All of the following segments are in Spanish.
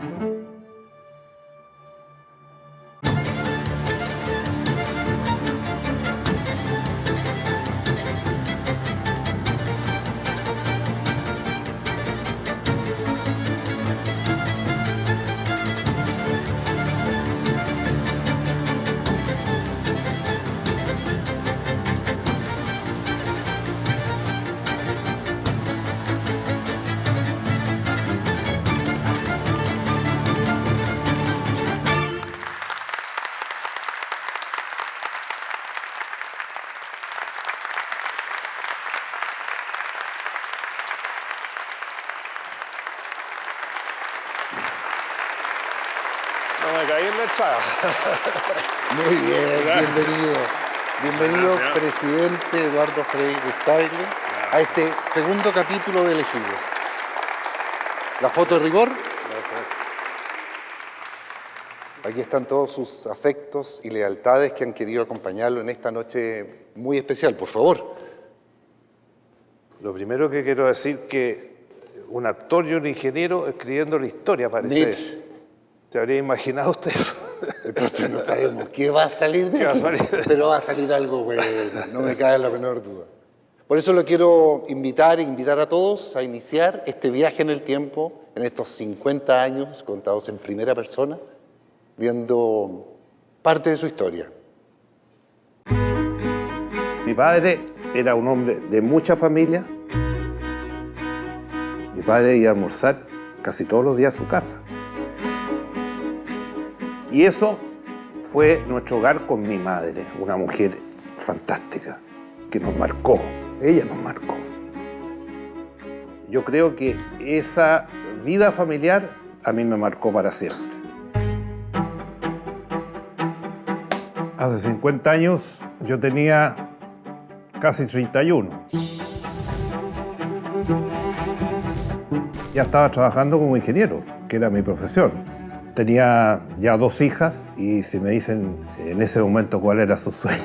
No me caí en la entrada. Muy bien, Gracias. bienvenido. Bienvenido, Gracias. presidente Eduardo Frei Rustagle, a este segundo capítulo de Elegidos. La foto de rigor. Aquí están todos sus afectos y lealtades que han querido acompañarlo en esta noche muy especial. Por favor. Lo primero que quiero decir que un actor y un ingeniero escribiendo la historia, parece. Mitch. ¿Se habría imaginado usted eso? Entonces no sabemos qué va a salir de ¿Qué va a aquí, salir? pero va a salir algo bueno, no me cabe la menor duda. Por eso lo quiero invitar a todos a iniciar este viaje en el tiempo, en estos 50 años contados en primera persona, viendo parte de su historia. Mi padre era un hombre de mucha familia. Mi padre iba a almorzar casi todos los días a su casa. Y eso fue nuestro hogar con mi madre, una mujer fantástica, que nos marcó. Ella nos marcó. Yo creo que esa vida familiar a mí me marcó para siempre. Hace 50 años yo tenía casi 31. Ya estaba trabajando como ingeniero, que era mi profesión. Tenía ya 2 hijas y si me dicen en ese momento cuál era su sueño,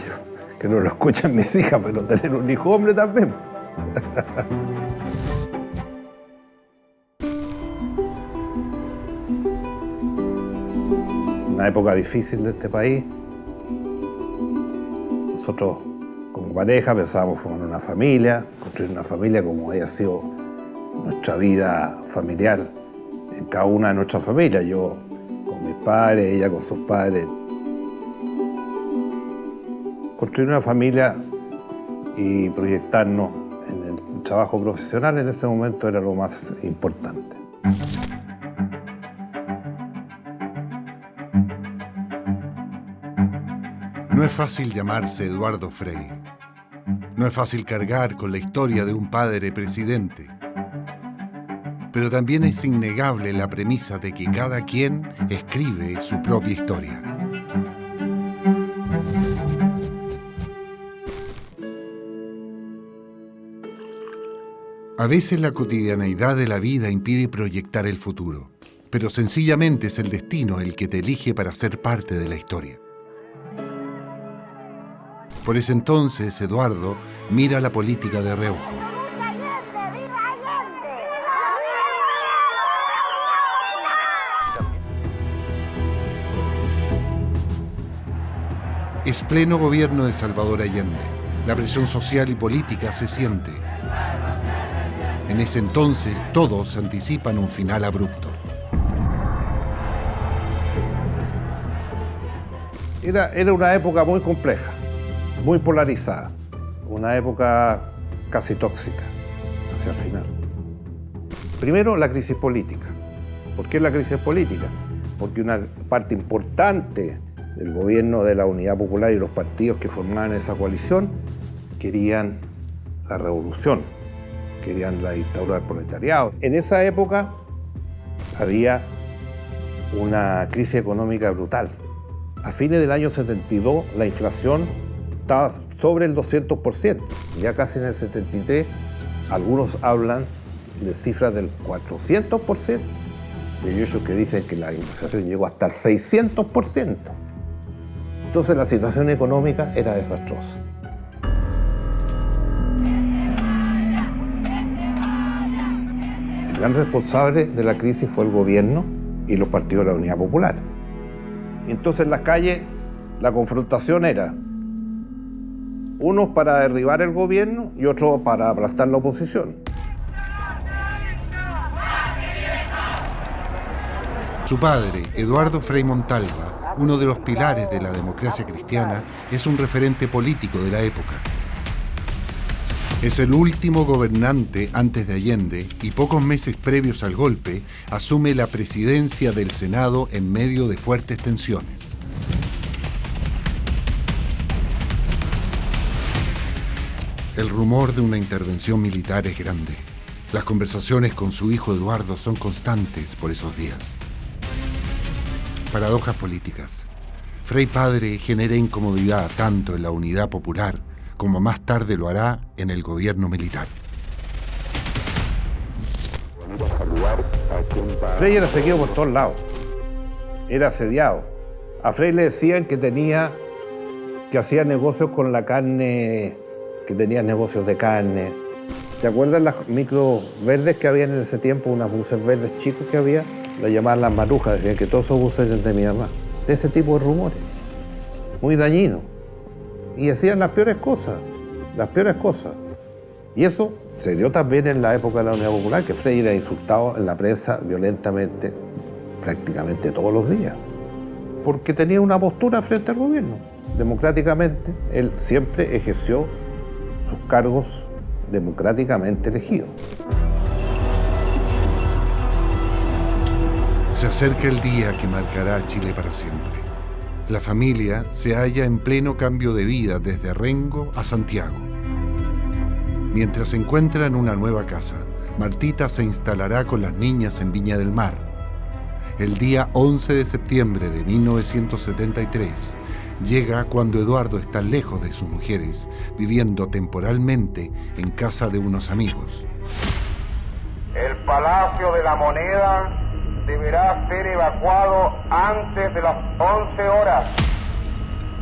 que no lo escuchan mis hijas, pero tener un hijo hombre también. Una época difícil de este país. Nosotros como pareja pensábamos formar una familia, construir una familia como haya sido nuestra vida familiar en cada una de nuestras familias. Yo con mis padres, ella con sus padres. Construir una familia y proyectarnos en el trabajo profesional en ese momento era lo más importante. No es fácil llamarse Eduardo Frei. No es fácil cargar con la historia de un padre presidente. Pero también es innegable la premisa de que cada quien escribe su propia historia. A veces la cotidianeidad de la vida impide proyectar el futuro, pero sencillamente es el destino el que te elige para ser parte de la historia. Por ese entonces, Eduardo mira la política de reojo. Es pleno gobierno de Salvador Allende. La presión social y política se siente. En ese entonces, todos anticipan un final abrupto. Era una época muy compleja, muy polarizada, una época casi tóxica hacia el final. Primero, la crisis política. ¿Por qué la crisis política? Porque una parte importante del gobierno de la Unidad Popular y los partidos que formaban esa coalición querían la revolución, querían la dictadura del proletariado. En esa época había una crisis económica brutal. A fines del año 72 la inflación estaba sobre el 200%. Ya casi en el 73 algunos hablan de cifras del 400%. Y hay otros que dicen que la inflación llegó hasta el 600%. Entonces la situación económica era desastrosa. El gran responsable de la crisis fue el gobierno y los partidos de la Unidad Popular. Entonces en las calles la confrontación era unos para derribar el gobierno y otros para aplastar la oposición. Su padre, Eduardo Frei Montalva, uno de los pilares de la democracia cristiana, es un referente político de la época. Es el último gobernante antes de Allende y pocos meses previos al golpe asume la presidencia del Senado en medio de fuertes tensiones. El rumor de una intervención militar es grande. Las conversaciones con su hijo Eduardo son constantes por esos días. Paradojas políticas. Frei padre genera incomodidad tanto en la Unidad Popular como más tarde lo hará en el gobierno militar. Frei era seguido por todos lados. Era asediado. A Frei le decían que hacía negocios con la carne, que tenía negocios de carne. ¿Te acuerdas las micros verdes que había en ese tiempo? Unas buses verdes chicos que había. La llamaban las marujas, decían que todos esos buses eran de mi mamá. De ese tipo de rumores, muy dañinos. Y hacían las peores cosas. Y eso se dio también en la época de la Unidad Popular, que Frei era insultado en la prensa violentamente, prácticamente todos los días. Porque tenía una postura frente al gobierno. Democráticamente, él siempre ejerció sus cargos democráticamente elegidos. Se acerca el día que marcará a Chile para siempre. La familia se halla en pleno cambio de vida desde Rengo a Santiago. Mientras se encuentra en una nueva casa, Martita se instalará con las niñas en Viña del Mar. El día 11 de septiembre de 1973 llega cuando Eduardo está lejos de sus mujeres, viviendo temporalmente en casa de unos amigos. El Palacio de la Moneda deberá ser evacuado antes de las 11 horas.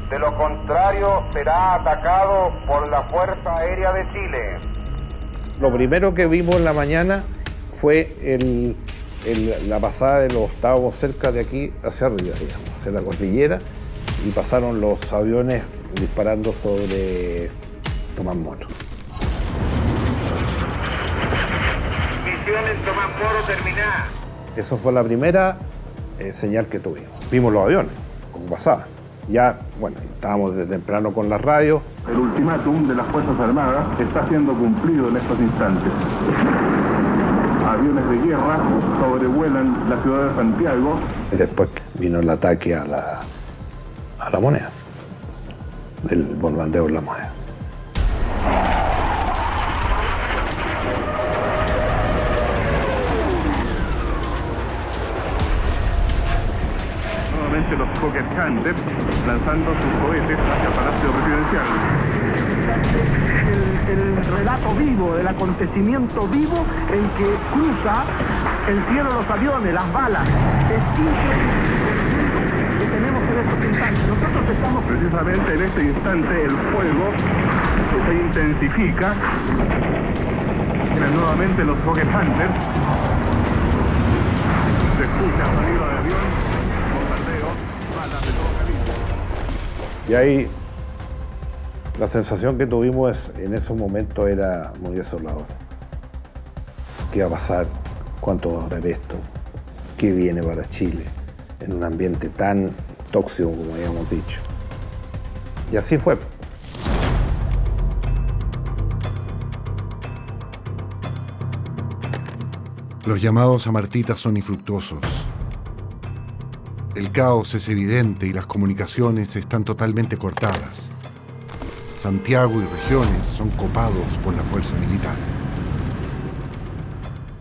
De lo contrario, será atacado por la Fuerza Aérea de Chile. Lo primero que vimos en la mañana fue la pasada de los estábamos cerca de aquí hacia arriba, digamos, hacia la cordillera, y pasaron los aviones disparando sobre Tomás Moro. Misión en Tomás Moro terminada. Eso fue la primera señal que tuvimos. Vimos los aviones, como pasaba. Ya, bueno, estábamos desde temprano con la radio. El ultimátum de las Fuerzas Armadas está siendo cumplido en estos instantes. Aviones de guerra sobrevuelan la ciudad de Santiago. Y después vino el ataque a la Moneda, el bombardeo en la Moneda. Nuevamente los Fokker Hunter lanzando sus cohetes hacia el Palacio Presidencial. El relato vivo, el acontecimiento vivo en que cruza el cielo los aviones, las balas. Es increíble que tenemos en estos instantes. Nosotros estamos... Precisamente en este instante el fuego se intensifica. Eran nuevamente los Fokker Hunter. Se escucha sonido de avión, bombardeo, balas de todo calibre. Y ahí la sensación que tuvimos en esos momentos era muy desoladora. ¿Qué va a pasar? ¿Cuánto va a durar esto? ¿Qué viene para Chile? En un ambiente tan tóxico como habíamos dicho. Y así fue. Los llamados a Martita son infructuosos. El caos es evidente y las comunicaciones están totalmente cortadas. Santiago y regiones son copados por la fuerza militar.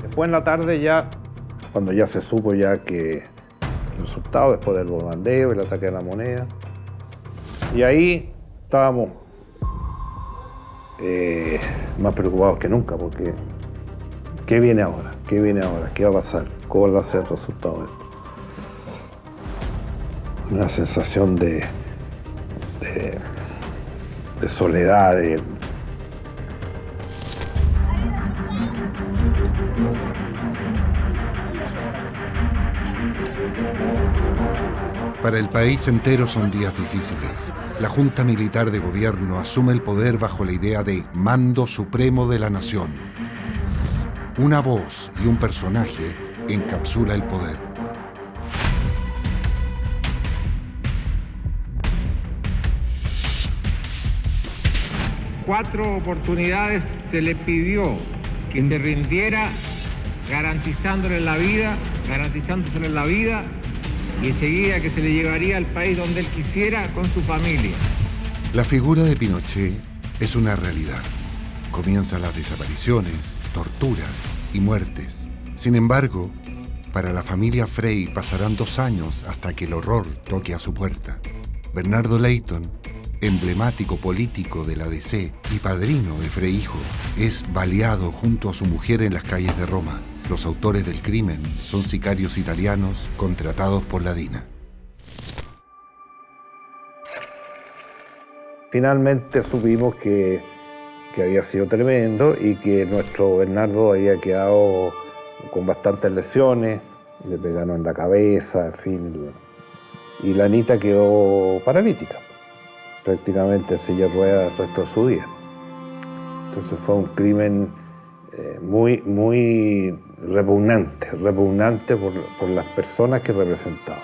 Después en la tarde ya, cuando ya se supo ya que el resultado, después del bombardeo, el ataque a la Moneda, y ahí estábamos más preocupados que nunca, porque ¿qué viene ahora? ¿Qué viene ahora? ¿Qué va a pasar? ¿Cuál va a ser el resultado de esto? Una sensación de soledad, Para el país entero son días difíciles. La Junta Militar de Gobierno asume el poder bajo la idea de mando supremo de la nación. Una voz y un personaje encapsula el poder. Cuatro oportunidades se le pidió que se rindiera garantizándole la vida y enseguida que se le llevaría al país donde él quisiera con su familia. La figura de Pinochet es una realidad. Comienzan las desapariciones, torturas y muertes. Sin embargo, para la familia Frey pasarán 2 años hasta que el horror toque a su puerta. Bernardo Leyton, emblemático político de la DC y padrino de Frey hijo, es baleado junto a su mujer en las calles de Roma. Los autores del crimen son sicarios italianos contratados por la DINA. Finalmente supimos que había sido tremendo y que nuestro Bernardo había quedado con bastantes lesiones, le pegaron en la cabeza, en fin, y la Anita quedó paralítica, prácticamente en silla de ruedas el resto de su vida. Entonces fue un crimen muy repugnante por las personas que representaba.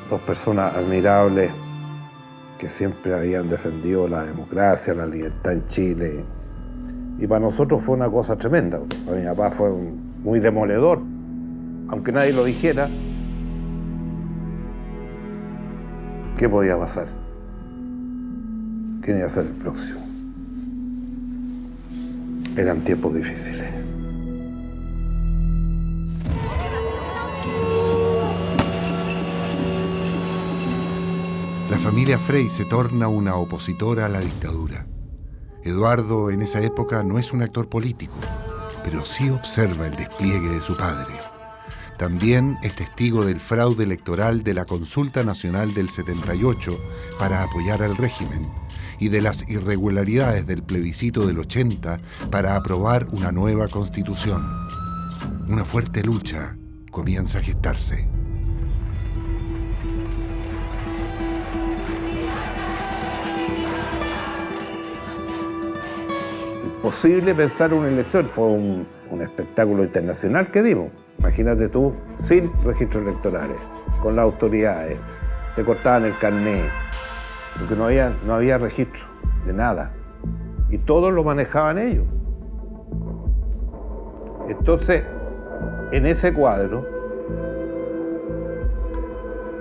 2 personas admirables que siempre habían defendido la democracia, la libertad en Chile. Y para nosotros fue una cosa tremenda. Para mi papá fue muy demoledor, aunque nadie lo dijera. ¿Qué podía pasar? ¿Quién iba a ser el próximo? Eran tiempos difíciles. La familia Frey se torna una opositora a la dictadura. Eduardo en esa época no es un actor político, pero sí observa el despliegue de su padre. También es testigo del fraude electoral de la Consulta Nacional del 78 para apoyar al régimen y de las irregularidades del plebiscito del 80 para aprobar una nueva constitución. Una fuerte lucha comienza a gestarse. Imposible pensar una elección, fue un espectáculo internacional que dimos. Imagínate tú, sin registros electorales, con las autoridades, te cortaban el carnet, porque no había registro de nada, y todo lo manejaban ellos. Entonces, en ese cuadro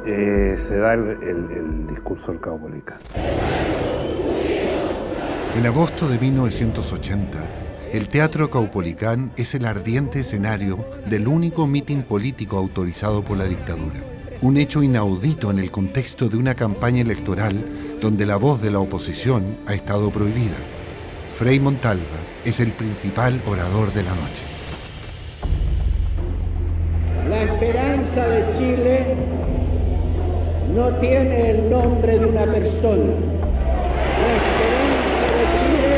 se da el discurso del Caupolicán. En agosto de 1980, el Teatro Caupolicán es el ardiente escenario del único mitin político autorizado por la dictadura. Un hecho inaudito en el contexto de una campaña electoral donde la voz de la oposición ha estado prohibida. Frei Montalva es el principal orador de la noche. La esperanza de Chile no tiene el nombre de una persona. La esperanza de Chile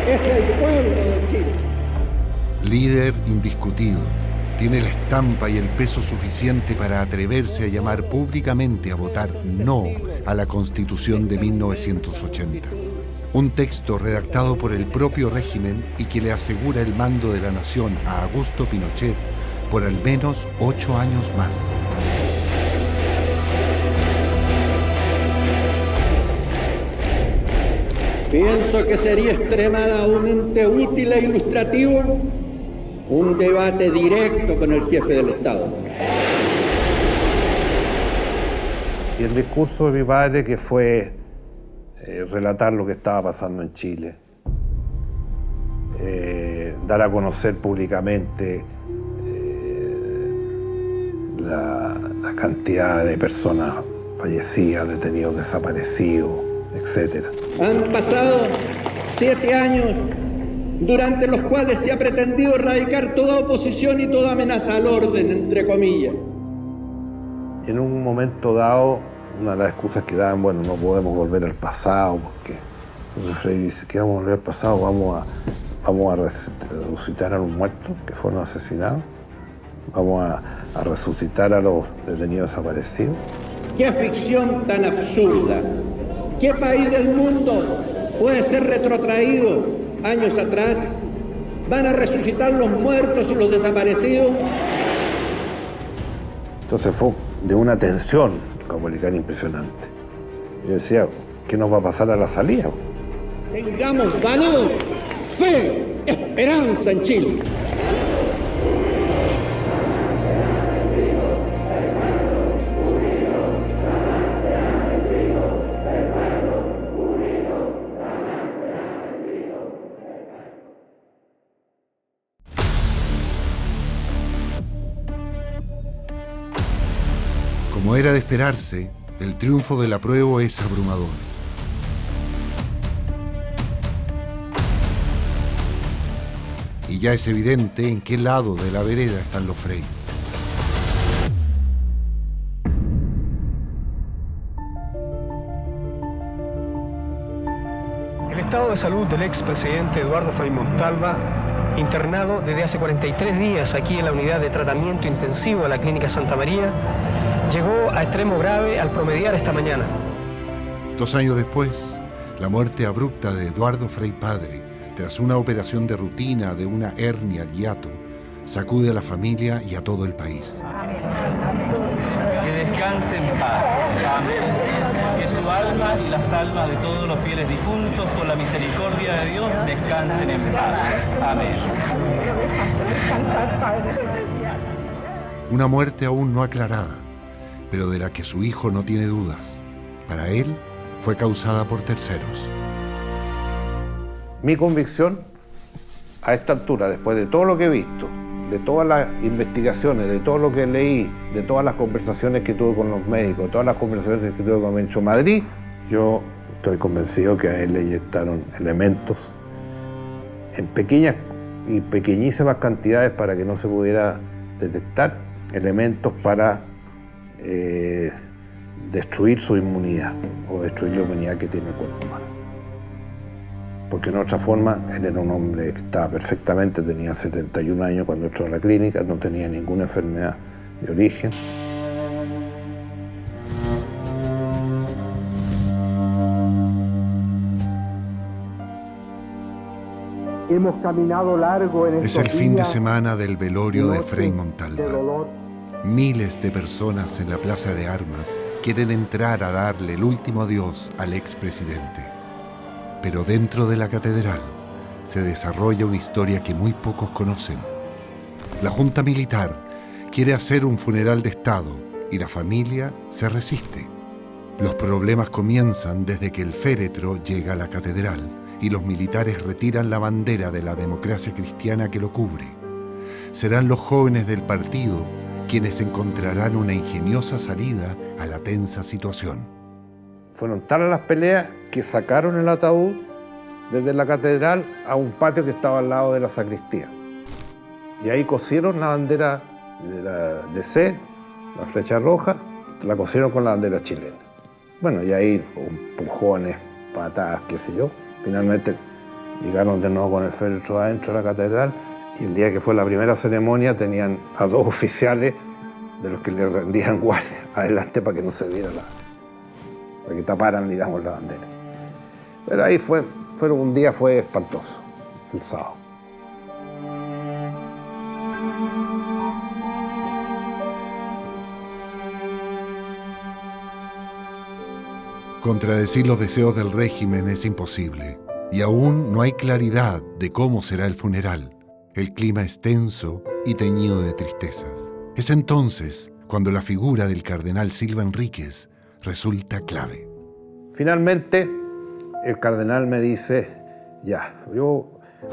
es el pueblo de Chile. Líder indiscutido, tiene la estampa y el peso suficiente para atreverse a llamar públicamente a votar no a la Constitución de 1980. Un texto redactado por el propio régimen y que le asegura el mando de la nación a Augusto Pinochet por al menos 8 años más. Pienso que sería extremadamente útil e ilustrativo un debate directo con el jefe del Estado. Y el discurso de mi padre, que fue relatar lo que estaba pasando en Chile, dar a conocer públicamente la cantidad de personas fallecidas, detenidos desaparecidos, etc. Han pasado 7 años durante los cuales se ha pretendido erradicar toda oposición y toda amenaza al orden, entre comillas. En un momento dado, una de las excusas que daban, bueno, no podemos volver al pasado, porque Frei dice que vamos a volver al pasado, vamos a resucitar a los muertos que fueron asesinados. vamos a resucitar a los detenidos desaparecidos. ¿Qué ficción tan absurda? ¿Qué país del mundo puede ser retrotraído años atrás? ¿Van a resucitar los muertos y los desaparecidos? Entonces fue de una tensión comunicar impresionante. Yo decía, ¿qué nos va a pasar a la salida? Tengamos valor, fe, esperanza en Chile. Como era de esperarse, el triunfo del apruebo es abrumador. Y ya es evidente en qué lado de la vereda están los Frey. El estado de salud del expresidente Eduardo Frei Montalva, internado desde hace 43 días aquí en la unidad de tratamiento intensivo de la Clínica Santa María, llegó a extremo grave al promediar esta mañana. 2 años después, la muerte abrupta de Eduardo Frei padre, tras una operación de rutina de una hernia al hiato, sacude a la familia y a todo el país. Que descanse en paz. Amén. Que su alma y las almas de todos los fieles difuntos, por la misericordia de Dios, descansen en paz. Amén. Una muerte aún no aclarada, pero de la que su hijo no tiene dudas. Para él, fue causada por terceros. Mi convicción, a esta altura, después de todo lo que he visto, de todas las investigaciones, de todo lo que leí, de todas las conversaciones que tuve con los médicos, todas las conversaciones que tuve con Mencho Madrid, yo estoy convencido que a él le inyectaron elementos en pequeñas y pequeñísimas cantidades para que no se pudiera detectar, elementos para destruir su inmunidad o destruir la inmunidad que tiene el cuerpo humano. Porque en otra forma, él era un hombre que estaba perfectamente, tenía 71 años cuando entró a la clínica, no tenía ninguna enfermedad de origen. Hemos caminado largo en Es el fin de semana del velorio de Frei Montalva. Miles de personas en la Plaza de Armas quieren entrar a darle el último adiós al expresidente. Pero dentro de la catedral se desarrolla una historia que muy pocos conocen. La Junta Militar quiere hacer un funeral de Estado y la familia se resiste. Los problemas comienzan desde que el féretro llega a la catedral y los militares retiran la bandera de la democracia cristiana que lo cubre. Serán los jóvenes del partido quienes encontrarán una ingeniosa salida a la tensa situación. Fueron tales las peleas que sacaron el ataúd desde la catedral a un patio que estaba al lado de la sacristía. Y ahí cosieron la bandera de la DC, la flecha roja, la cosieron con la bandera chilena. Bueno, y ahí empujones, patadas, qué sé yo. Finalmente llegaron de nuevo con el féretro adentro de la catedral y el día que fue la primera ceremonia tenían a 2 oficiales de los que le rendían guardia adelante para que no se viera para que taparan, digamos, la bandera. Pero ahí un día fue espantoso, el sábado. Contradecir los deseos del régimen es imposible, y aún no hay claridad de cómo será el funeral. El clima es tenso y teñido de tristezas. Es entonces cuando la figura del cardenal Silva Enríquez resulta clave. Finalmente, el cardenal me dice,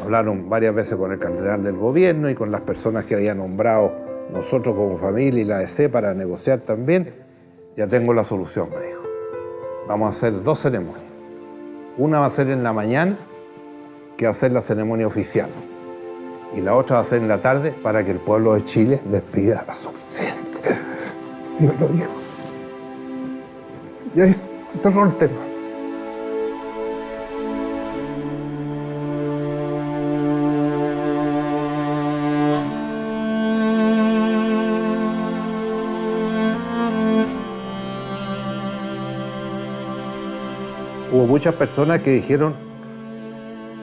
hablaron varias veces con el cardenal del gobierno y con las personas que había nombrado nosotros como familia y la ADC para negociar también. Ya tengo la solución, me dijo. Vamos a hacer 2 ceremonias. Una va a ser en la mañana, que va a ser la ceremonia oficial. Y la otra va a ser en la tarde para que el pueblo de Chile despida a su presidente. Sí, me lo dijo. Ya se cerró el tema. muchas personas que dijeron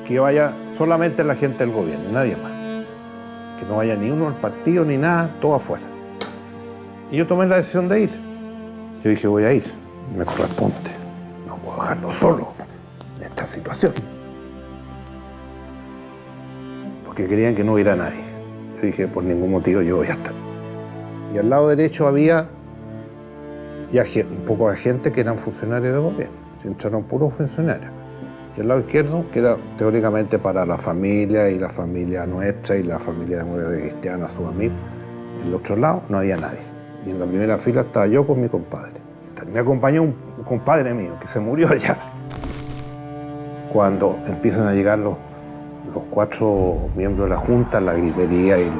que vaya solamente la gente del gobierno, nadie más. Que no vaya ni uno al partido ni nada, todo afuera. Y yo tomé la decisión de ir. Yo dije, voy a ir, me corresponde. No puedo dejarlo solo en esta situación. Porque querían que no hubiera nadie. Yo dije, por ningún motivo yo voy a estar. Y al lado derecho había ya un poco de gente que eran funcionarios de gobierno. Se entraron puros funcionarios. Y al lado izquierdo, que era teóricamente para la familia y la familia nuestra y la familia democrática cristiana, sus amigos. En el otro lado no había nadie. Y en la primera fila estaba yo con mi compadre. Me acompañó un compadre mío que se murió allá. Cuando empiezan a llegar los 4 miembros de la Junta, la gritería y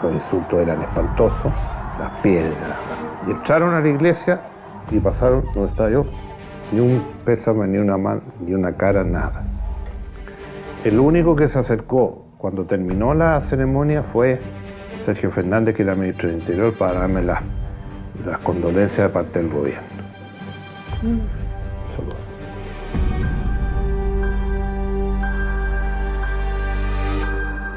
los insultos eran espantosos, las piedras. Y entraron a la iglesia y pasaron donde estaba yo. Ni un pésame, ni una mano, ni una cara, nada. El único que se acercó cuando terminó la ceremonia fue Sergio Fernández, que era ministro del Interior, para darme las condolencias de parte del gobierno. Solo.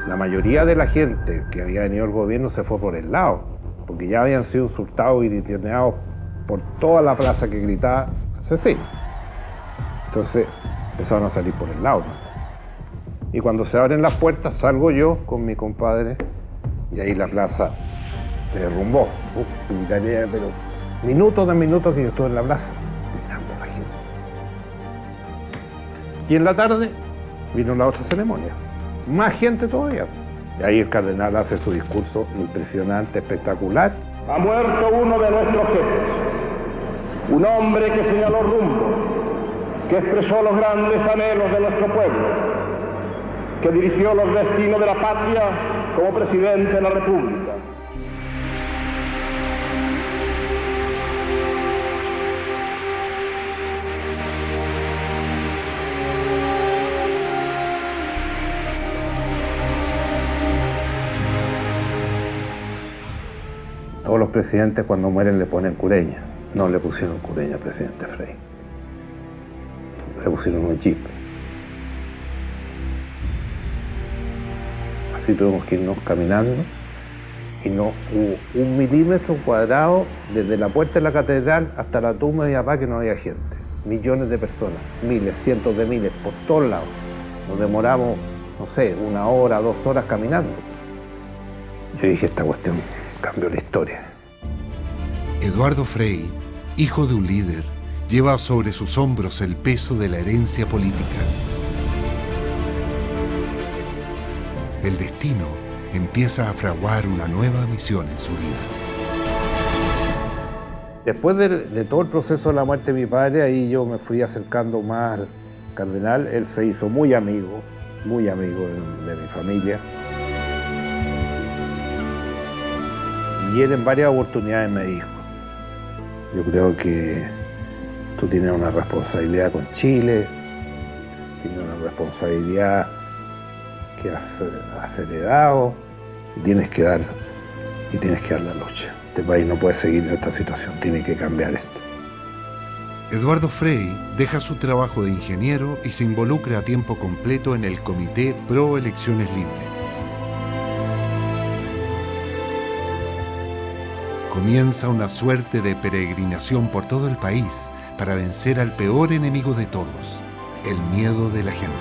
La mayoría de la gente que había venido al gobierno se fue por el lado, porque ya habían sido insultados y gritoneados por toda la plaza que gritaba asesino. Entonces empezaron a salir por el lado, ¿no? Y cuando se abren las puertas, salgo yo con mi compadre y ahí la plaza se derrumbó. Gritaría, pero minutos de minutos que yo estuve en la plaza, mirando a la gente. Y en la tarde vino la otra ceremonia. Más gente todavía. Y ahí el cardenal hace su discurso impresionante, espectacular. Ha muerto uno de nuestros jefes, un hombre que señaló rumbo, que expresó los grandes anhelos de nuestro pueblo, que dirigió los destinos de la patria como presidente de la República. Todos los presidentes cuando mueren le ponen cureña. No le pusieron cureña al presidente Frei. Le pusieron un jeep. Así tuvimos que irnos caminando y no hubo 1 milímetro cuadrado desde la puerta de la catedral hasta la tumba de mi papá que no había gente. Millones de personas, miles, cientos de miles, por todos lados. Nos demoramos, no sé, 1 hora, 2 horas caminando. Yo dije, esta cuestión cambió la historia. Eduardo Frei, hijo de un líder, lleva sobre sus hombros el peso de la herencia política. El destino empieza a fraguar una nueva misión en su vida. Después de todo el proceso de la muerte de mi padre, ahí yo me fui acercando más al cardenal. Él se hizo muy amigo de mi familia. Y él en varias oportunidades me dijo, yo creo que tú tienes una responsabilidad con Chile, tienes una responsabilidad que has heredado y tienes que dar la lucha. Este país no puede seguir en esta situación, tiene que cambiar esto. Eduardo Frei deja su trabajo de ingeniero y se involucra a tiempo completo en el Comité Pro Elecciones Libres. Comienza una suerte de peregrinación por todo el país para vencer al peor enemigo de todos, el miedo de la gente.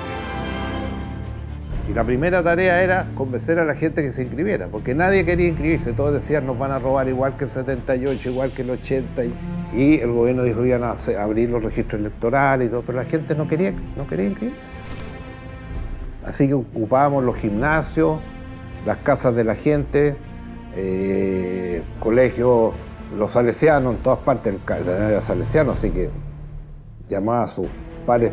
Y la primera tarea era convencer a la gente que se inscribiera, porque nadie quería inscribirse. Todos decían, nos van a robar igual que el 78, igual que el 80. Y el gobierno dijo, iban a abrir los registros electorales y todo, pero la gente no quería inscribirse. Así que ocupábamos los gimnasios, las casas de la gente, colegios, los salesianos, en todas partes. El cardenal era salesiano, así que llamaba a sus pares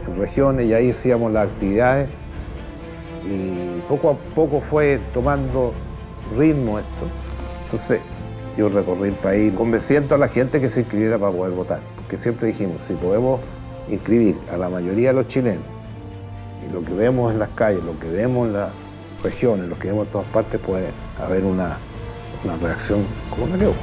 en regiones y ahí hacíamos las actividades. Y poco a poco fue tomando ritmo esto. Entonces yo recorrí el país convenciendo a la gente que se inscribiera para poder votar. Porque siempre dijimos, si podemos inscribir a la mayoría de los chilenos, y lo que vemos en las calles, lo que vemos en las regiones, lo que vemos en todas partes, puede haber una reacción como la que hubo.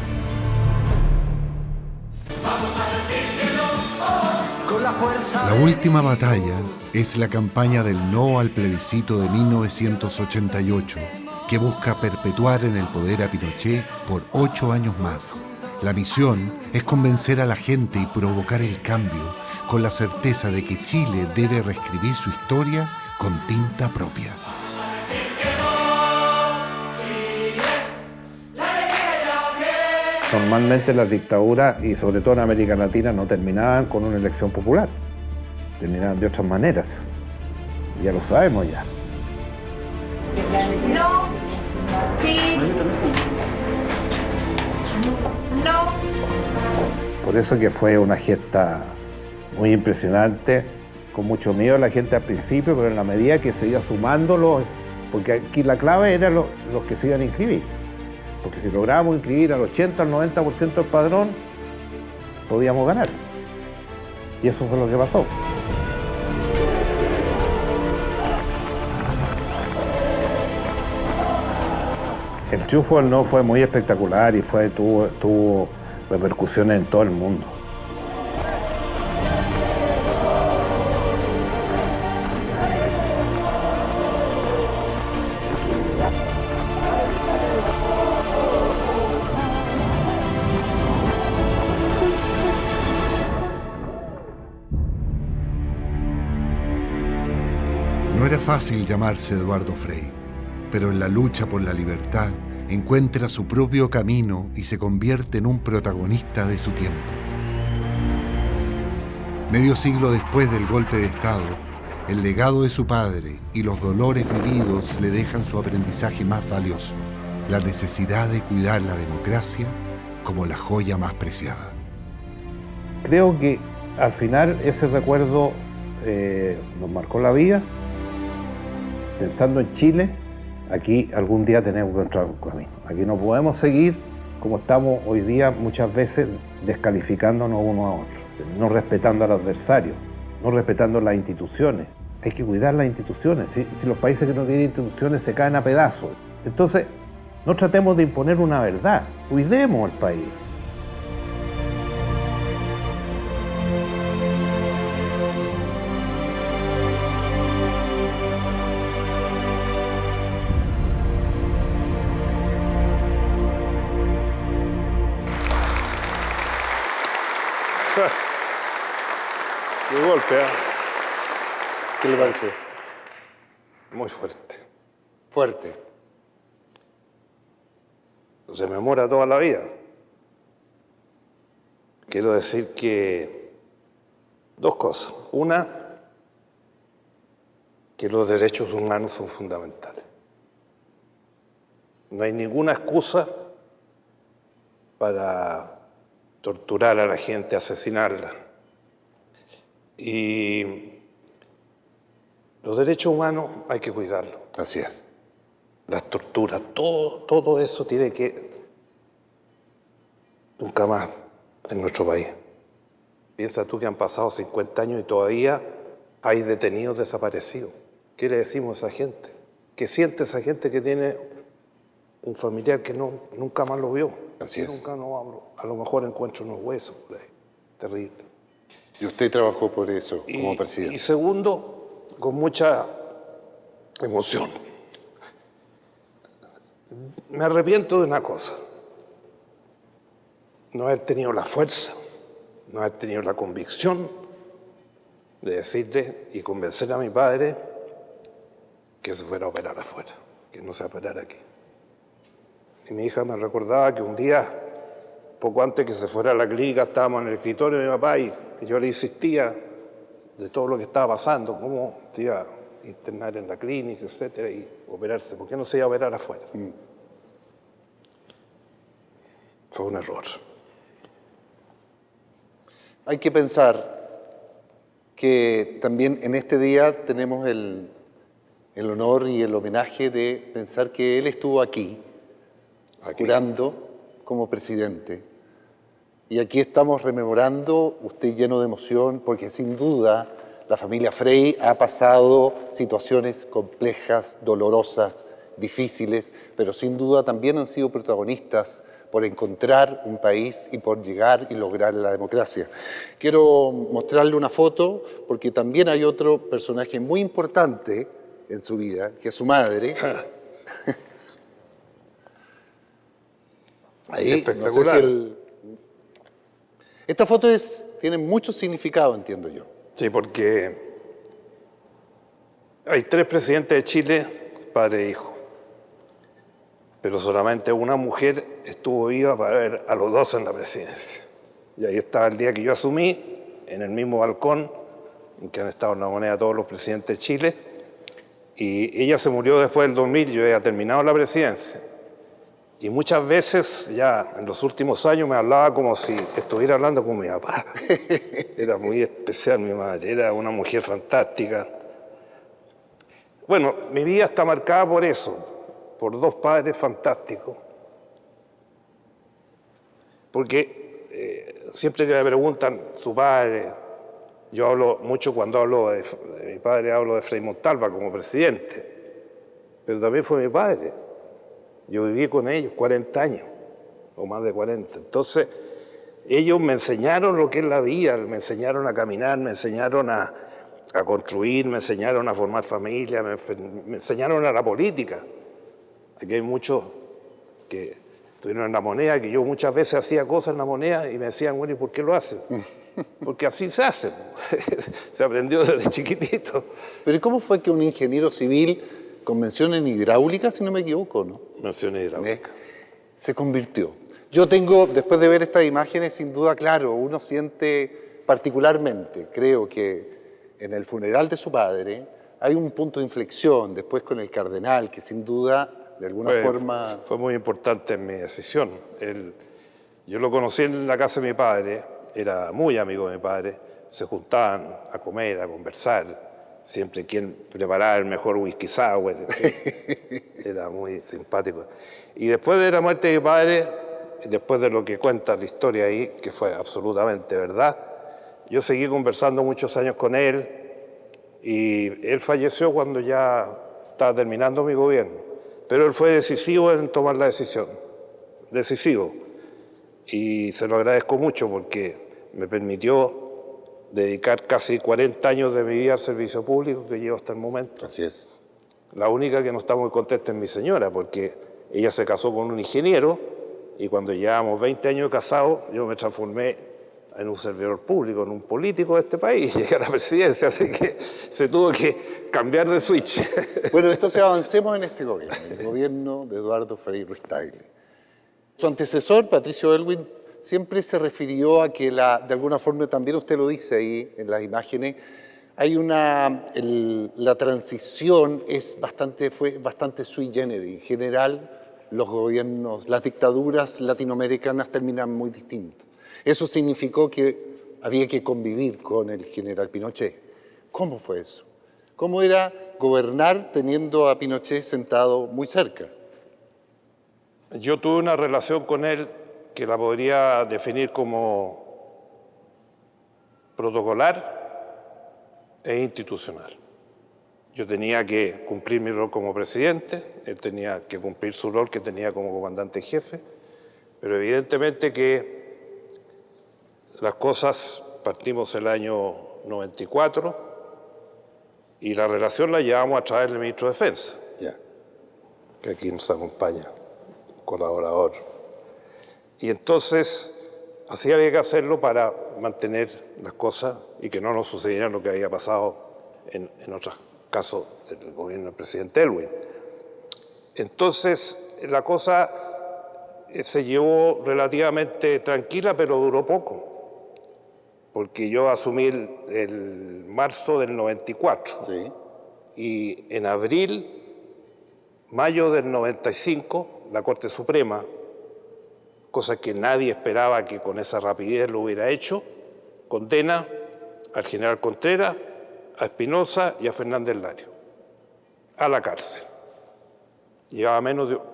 Con la La última batalla es la campaña del no al plebiscito de 1988, que busca perpetuar en el poder a Pinochet por 8 años más. La misión es convencer a la gente y provocar el cambio, con la certeza de que Chile debe reescribir su historia con tinta propia. Normalmente las dictaduras, y sobre todo en América Latina, no terminaban con una elección popular. Terminaban de otras maneras. Ya lo sabemos ya. No. Sí. No. Por eso que fue una gesta muy impresionante, con mucho miedo a la gente al principio, pero en la medida que se iba sumando, porque aquí la clave era los que se iban a inscribir. Porque si lográbamos inscribir al 80, al 90% del padrón, podíamos ganar. Y eso fue lo que pasó. El triunfo del no fue muy espectacular y tuvo repercusiones en todo el mundo. No era fácil llamarse Eduardo Frei, pero en la lucha por la libertad encuentra su propio camino y se convierte en un protagonista de su tiempo. Medio siglo después del golpe de Estado, el legado de su padre y los dolores vividos le dejan su aprendizaje más valioso, la necesidad de cuidar la democracia como la joya más preciada. Creo que al final ese recuerdo nos marcó la vida. Pensando en Chile, aquí algún día tenemos que encontrar un camino. Aquí no podemos seguir como estamos hoy día muchas veces descalificándonos unos a otros, no respetando al adversario, no respetando las instituciones. Hay que cuidar las instituciones. Si los países que no tienen instituciones se caen a pedazos. Entonces, no tratemos de imponer una verdad, cuidemos el país. Qué golpe, ¿eh? ¿Qué le parece? Muy fuerte. Fuerte. Se me mora toda la vida. Quiero decir que dos cosas. Una, que los derechos humanos son fundamentales. No hay ninguna excusa para torturar a la gente, asesinarla. Y los derechos humanos hay que cuidarlos. Así es. Las torturas, todo eso tiene que nunca más en nuestro país. Piensa tú que han pasado 50 años y todavía hay detenidos desaparecidos. ¿Qué le decimos a esa gente? ¿Qué siente esa gente que tiene un familiar que nunca más lo vio? Así es. Nunca no hablo. A lo mejor encuentro unos huesos por ahí. Terrible. Y usted trabajó por eso como presidente. Y segundo, con mucha emoción. Me arrepiento de una cosa. No haber tenido la fuerza, no haber tenido la convicción de decirle y convencer a mi padre que se fuera a operar afuera, que no se operara aquí. Y mi hija me recordaba que un día, poco antes que se fuera a la clínica, estábamos en el escritorio de mi papá y yo le insistía de todo lo que estaba pasando, cómo se iba a internar en la clínica, etcétera, y operarse. ¿Por qué no se iba a operar afuera? Fue un error. Hay que pensar que también en este día tenemos el honor y el homenaje de pensar que él estuvo aquí. Jurando como presidente. Y aquí estamos rememorando, usted lleno de emoción, porque sin duda la familia Frei ha pasado situaciones complejas, dolorosas, difíciles, pero sin duda también han sido protagonistas por encontrar un país y por llegar y lograr la democracia. Quiero mostrarle una foto porque también hay otro personaje muy importante en su vida, que es su madre. Ahí, espectacular. no sé si esta foto tiene mucho significado, entiendo yo. Sí, porque hay 3 presidentes de Chile, padre e hijo. Pero solamente una mujer estuvo viva para ver a los 2 en la presidencia. Y ahí estaba el día que yo asumí, en el mismo balcón en que han estado en la moneda todos los presidentes de Chile. Y ella se murió después del 2000, yo había terminado la presidencia. Y muchas veces, ya en los últimos años, me hablaba como si estuviera hablando con mi papá. Era muy especial mi madre, era una mujer fantástica. Bueno, mi vida está marcada por eso, por 2 padres fantásticos. Porque siempre que me preguntan su padre, yo hablo mucho cuando hablo de mi padre, hablo de Frei Montalva como presidente, pero también fue mi padre. Yo viví con ellos 40 años, o más de 40. Entonces, ellos me enseñaron lo que es la vida, me enseñaron a caminar, me enseñaron a construir, me enseñaron a formar familia, me enseñaron a la política. Aquí hay muchos que estuvieron en la moneda, que yo muchas veces hacía cosas en la moneda y me decían, bueno, ¿y por qué lo hacen? Porque así se hace. Se aprendió desde chiquitito. Pero ¿y cómo fue que un ingeniero civil con mención en hidráulica, si no me equivoco, ¿no? Mención en hidráulica. Se convirtió. Yo tengo, después de ver estas imágenes, sin duda, claro, uno siente particularmente, creo que en el funeral de su padre hay un punto de inflexión, después con el cardenal, que sin duda, de alguna forma... Fue muy importante en mi decisión. Yo lo conocí en la casa de mi padre, era muy amigo de mi padre, se juntaban a comer, a conversar, siempre quien preparaba el mejor whisky sour, era muy simpático. Y después de la muerte de mi padre, después de lo que cuenta la historia ahí, que fue absolutamente verdad, yo seguí conversando muchos años con él y él falleció cuando ya estaba terminando mi gobierno. Pero él fue decisivo en tomar la decisión, decisivo. Y se lo agradezco mucho porque me permitió dedicar casi 40 años de mi vida al servicio público que llevo hasta el momento. Así es. La única que no está muy contenta es mi señora, porque ella se casó con un ingeniero y cuando llevábamos 20 años casados, yo me transformé en un servidor público, en un político de este país, llegué a la presidencia, así que se tuvo que cambiar de switch. Bueno, entonces avancemos en este gobierno, el gobierno de Eduardo Frei Ruiz-Tagle. Su antecesor, Patricio Aylwin, siempre se refirió a que de alguna forma, también usted lo dice ahí en las imágenes, hay la transición fue bastante sui generis. En general, los gobiernos, las dictaduras latinoamericanas terminan muy distintos. Eso significó que había que convivir con el general Pinochet. ¿Cómo fue eso? ¿Cómo era gobernar teniendo a Pinochet sentado muy cerca? Yo tuve una relación con él que la podría definir como protocolar e institucional. Yo tenía que cumplir mi rol como presidente, él tenía que cumplir su rol que tenía como comandante en jefe, pero evidentemente que las cosas partimos el año 94 y la relación la llevamos a través del ministro de Defensa, que aquí nos acompaña, colaborador. Y entonces, así había que hacerlo para mantener las cosas y que no nos sucediera lo que había pasado en otros casos del gobierno del presidente Aylwin. Entonces, la cosa se llevó relativamente tranquila, pero duró poco, porque yo asumí el marzo del 94. Sí. Y en mayo del 95, la Corte Suprema, cosa que nadie esperaba que con esa rapidez lo hubiera hecho, condena al general Contreras, a Espinosa y a Fernández Lario a la cárcel. Llevaba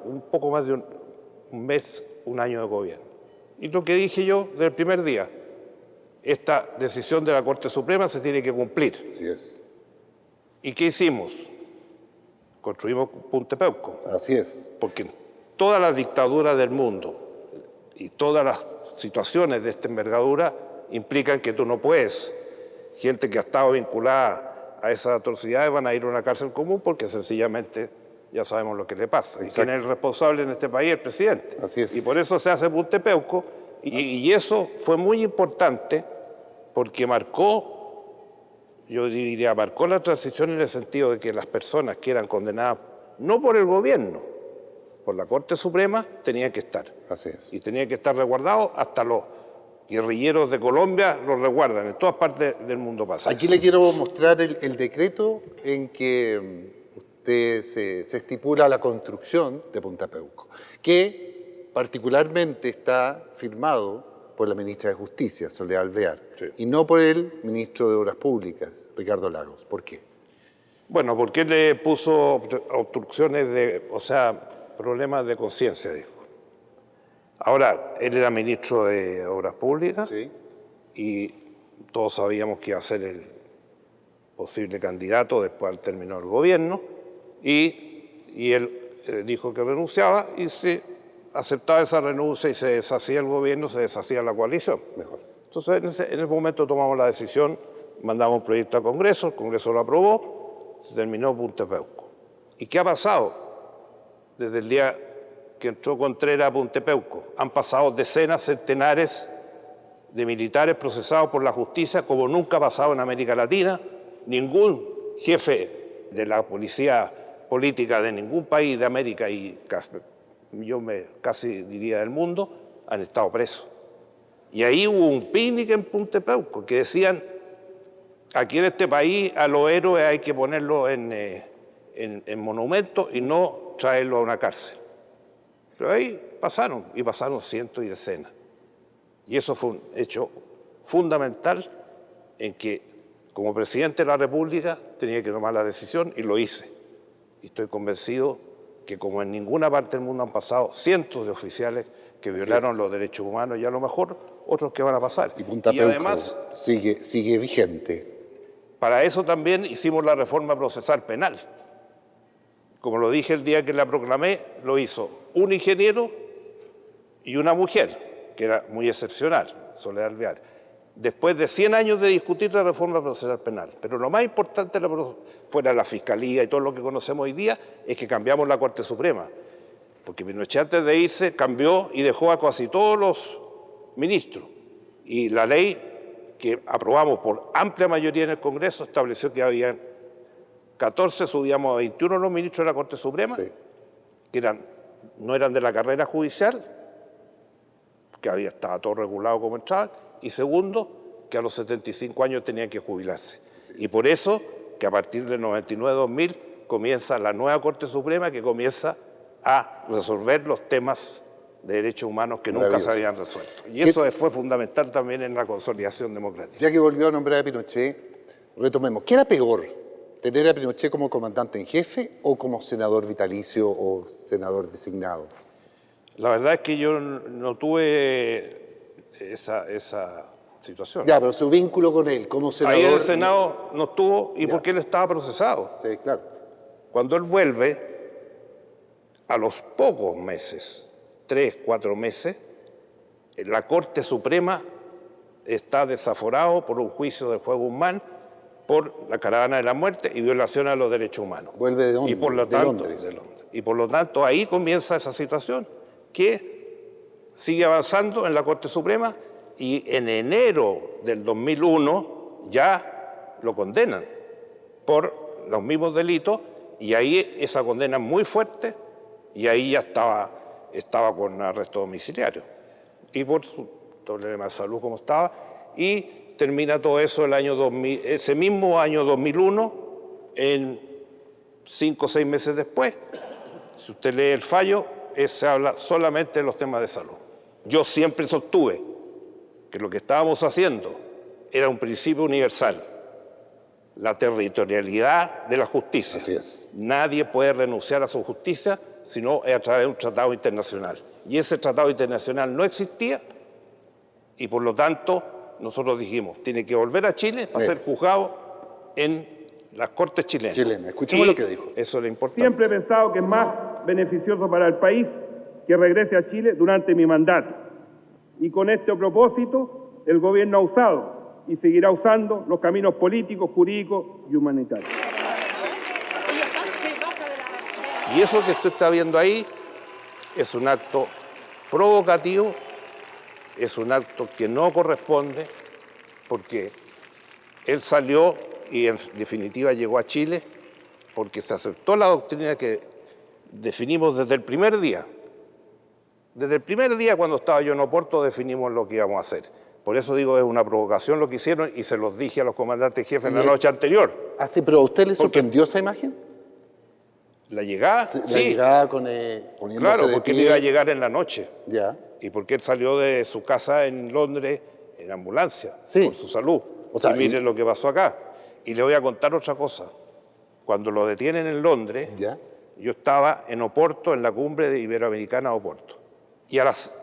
un poco más de un mes, un año de gobierno. Y lo que dije yo desde el primer día, esta decisión de la Corte Suprema se tiene que cumplir. Así es. ¿Y qué hicimos? Construimos Punta Peuco. Así es. Porque en todas las dictaduras del mundo, Y todas las situaciones de esta envergadura implican que tú no puedes. Gente que ha estado vinculada a esas atrocidades van a ir a una cárcel común porque sencillamente ya sabemos lo que le pasa. Exacto. Y quién es el responsable en este país, el presidente. Así es. Y por eso se hace Puntepeuco. Y eso fue muy importante porque marcó la transición en el sentido de que las personas que eran condenadas no por el gobierno, por la Corte Suprema, tenían que estar. Así es. Y tenían que estar resguardados, hasta los guerrilleros de Colombia los resguardan, en todas partes del mundo pasa Aquí eso. le quiero mostrar el decreto en que usted se estipula la construcción de Puntepeuco, que particularmente está firmado por la ministra de Justicia, Soledad Alvear, Sí. y no por el ministro de Obras Públicas, Ricardo Lagos. ¿Por qué? Bueno, porque él le puso obstrucciones problemas de conciencia, dijo. Ahora, él era ministro de Obras Públicas Sí. y todos sabíamos que iba a ser el posible candidato después al término del gobierno y él dijo que renunciaba y se aceptaba esa renuncia y se deshacía el gobierno, se deshacía la coalición. Mejor. Entonces, en ese momento tomamos la decisión, mandamos un proyecto al Congreso, el Congreso lo aprobó, se terminó Puntepeuco. ¿Y qué ha pasado desde el día que entró Contreras a Puntepeuco? Han pasado decenas, centenares de militares procesados por la justicia como nunca ha pasado en América Latina. Ningún jefe de la policía política de ningún país de América y casi diría del mundo han estado presos. Y ahí hubo un picnic en Puntepeuco que decían, aquí en este país a los héroes hay que ponerlos en monumentos y no traerlos a una cárcel. Pero ahí pasaron cientos y decenas. Y eso fue un hecho fundamental en que como presidente de la República tenía que tomar la decisión y lo hice. Y estoy convencido que como en ninguna parte del mundo han pasado cientos de oficiales que violaron los derechos humanos y a lo mejor otros que van a pasar. Y además sigue vigente. Para eso también hicimos la reforma procesal penal. Como lo dije el día que la proclamé, lo hizo un ingeniero y una mujer, que era muy excepcional, Soledad Alvear. Después de 100 años de discutir la reforma procesal penal. Pero lo más importante, fuera la Fiscalía y todo lo que conocemos hoy día, es que cambiamos la Corte Suprema. Porque Pinochet antes de irse cambió y dejó a casi todos los ministros. Y la ley que aprobamos por amplia mayoría en el Congreso estableció que había 14, subíamos a 21 los ministros de la Corte Suprema, Sí. que no eran de la carrera judicial, que estaba todo regulado como entraba, y segundo, que a los 75 años tenían que jubilarse. Y por eso que a partir del 99-2000 comienza la nueva Corte Suprema que comienza a resolver los temas de derechos humanos que nunca se habían resuelto. Y eso fue fundamental también en la consolidación democrática. Ya que volvió a nombrar a Pinochet, retomemos. ¿Qué era peor? ¿Tener a Pinochet como comandante en jefe o como senador vitalicio o senador designado? La verdad es que yo no tuve esa situación. Ya, pero su vínculo con él como senador... Ahí en el Senado no estuvo y porque él estaba procesado. Sí, claro. Cuando él vuelve, a los pocos meses, 3, 4 meses, la Corte Suprema está desaforado por un juicio del juez Guzmán por la caravana de la muerte y violación a los derechos humanos. Vuelve de dónde? Y por lo tanto, de Londres. Y por lo tanto ahí comienza esa situación que sigue avanzando en la Corte Suprema y en enero del 2001 ya lo condenan por los mismos delitos y ahí esa condena es muy fuerte y ahí ya estaba con arresto domiciliario y por su problema de salud como estaba y termina todo eso el año 2000, ese mismo año 2001 en 5 o 6 meses después. Si usted lee el fallo, se habla solamente de los temas de salud. Yo siempre sostuve que lo que estábamos haciendo era un principio universal, la territorialidad de la justicia. Así es. Nadie puede renunciar a su justicia si no es a través de un tratado internacional. Y ese tratado internacional no existía y por lo tanto nosotros dijimos, tiene que volver a Chile para ser juzgado en las Cortes chilenas. Escuchemos lo que dijo. Eso es lo importante. Siempre he pensado que es más beneficioso para el país que regrese a Chile durante mi mandato. Y con este propósito, el gobierno ha usado y seguirá usando los caminos políticos, jurídicos y humanitarios. Y eso que usted está viendo ahí es un acto provocativo, es un acto que no corresponde, porque él salió y en definitiva llegó a Chile porque se aceptó la doctrina que definimos desde el primer día. Desde el primer día cuando estaba yo en Oporto definimos lo que íbamos a hacer. Por eso digo, es una provocación lo que hicieron y se los dije a los comandantes jefes en la noche anterior. Ah, sí, pero ¿a usted le sorprendió esa imagen? ¿La llegada? Sí. Sí. La llegada con, poniéndose claro, de porque él pie. iba a llegar en la noche. Ya. Y porque él salió de su casa en Londres en ambulancia, Sí. por su salud. O sea, y miren lo que pasó acá. Y le voy a contar otra cosa. Cuando lo detienen en Londres, ¿Ya? yo estaba en Oporto, en la cumbre de Iberoamericana Oporto. Y a las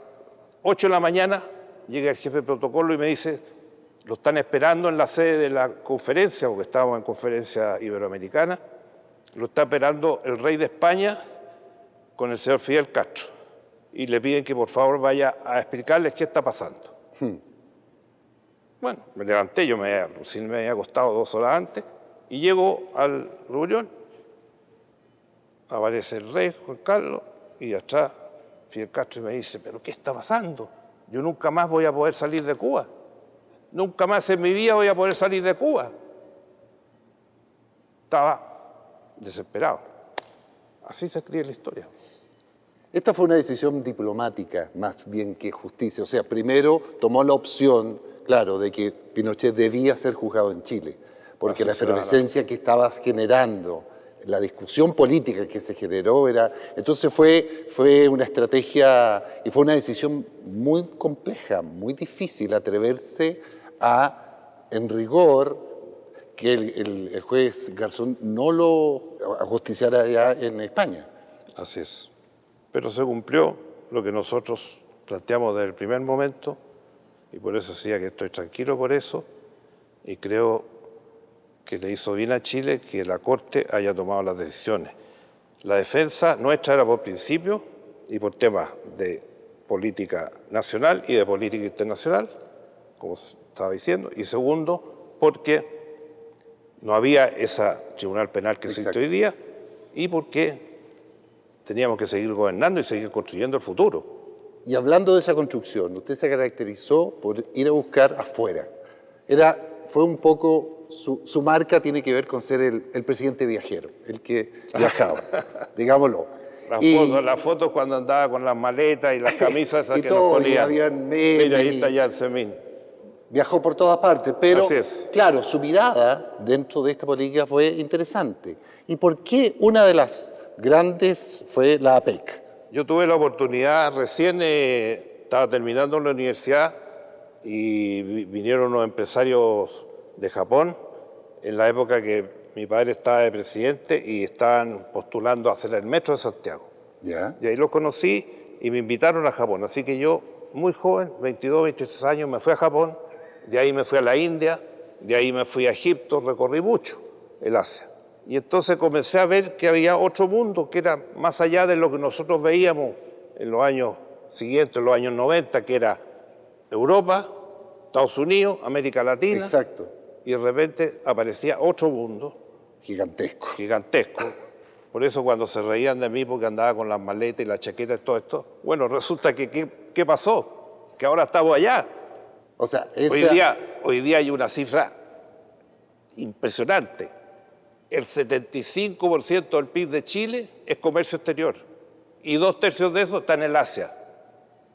8 de la mañana llega el jefe de protocolo y me dice, lo están esperando en la sede de la conferencia, porque estábamos en conferencia iberoamericana, lo está esperando el rey de España con el señor Fidel Castro. Y le piden que por favor vaya a explicarles qué está pasando. Bueno, me levanté, yo me había acostado 2 horas antes, y llego al reunión, aparece el rey Juan Carlos, y atrás Fidel Castro me dice, ¿pero qué está pasando? Yo nunca más voy a poder salir de Cuba. Nunca más en mi vida voy a poder salir de Cuba. Estaba desesperado. Así se escribe la historia. Esta fue una decisión diplomática más bien que justicia. O sea, primero tomó la opción, claro, de que Pinochet debía ser juzgado en Chile, porque la efervescencia que estaba generando, la discusión política que se generó era... Entonces fue una estrategia y fue una decisión muy compleja, muy difícil atreverse a, en rigor, que el juez Garzón no lo ajusticiara allá en España. Así es. Pero se cumplió lo que nosotros planteamos desde el primer momento y por eso decía que estoy tranquilo por eso y creo que le hizo bien a Chile que la Corte haya tomado las decisiones. La defensa nuestra era por principio y por temas de política nacional y de política internacional, como estaba diciendo, y segundo, porque no había ese tribunal penal que existe hoy día y porque teníamos que seguir gobernando y seguir construyendo el futuro. Y hablando de esa construcción, usted se caracterizó por ir a buscar afuera. Fue un poco, su marca tiene que ver con ser el presidente viajero, el que viajaba, digámoslo. Las fotos cuando andaba con las maletas y las camisas esas que nos ponían. Mira, ahí está ya Semín. Viajó por todas partes, pero Así es. claro, su mirada dentro de esta política fue interesante. ¿Y por qué una de las grandes fue la APEC? Yo tuve la oportunidad, recién estaba terminando la universidad y vinieron unos empresarios de Japón en la época que mi padre estaba de presidente y estaban postulando a hacer el metro de Santiago. ¿Ya? Y ahí los conocí y me invitaron a Japón. Así que yo, muy joven, 22, 23 años, me fui a Japón, de ahí me fui a la India, de ahí me fui a Egipto, recorrí mucho el Asia. Y entonces comencé a ver que había otro mundo que era más allá de lo que nosotros veíamos en los años siguientes, en los años 90, que era Europa, Estados Unidos, América Latina. Exacto. Y de repente aparecía otro mundo. Gigantesco. Gigantesco. Por eso cuando se reían de mí porque andaba con las maletas y las chaquetas y todo esto, bueno, resulta que ¿qué pasó? Que ahora estamos allá. O sea, Hoy día hay una cifra impresionante. El 75% del PIB de Chile es comercio exterior y 2/3 de eso está en el Asia.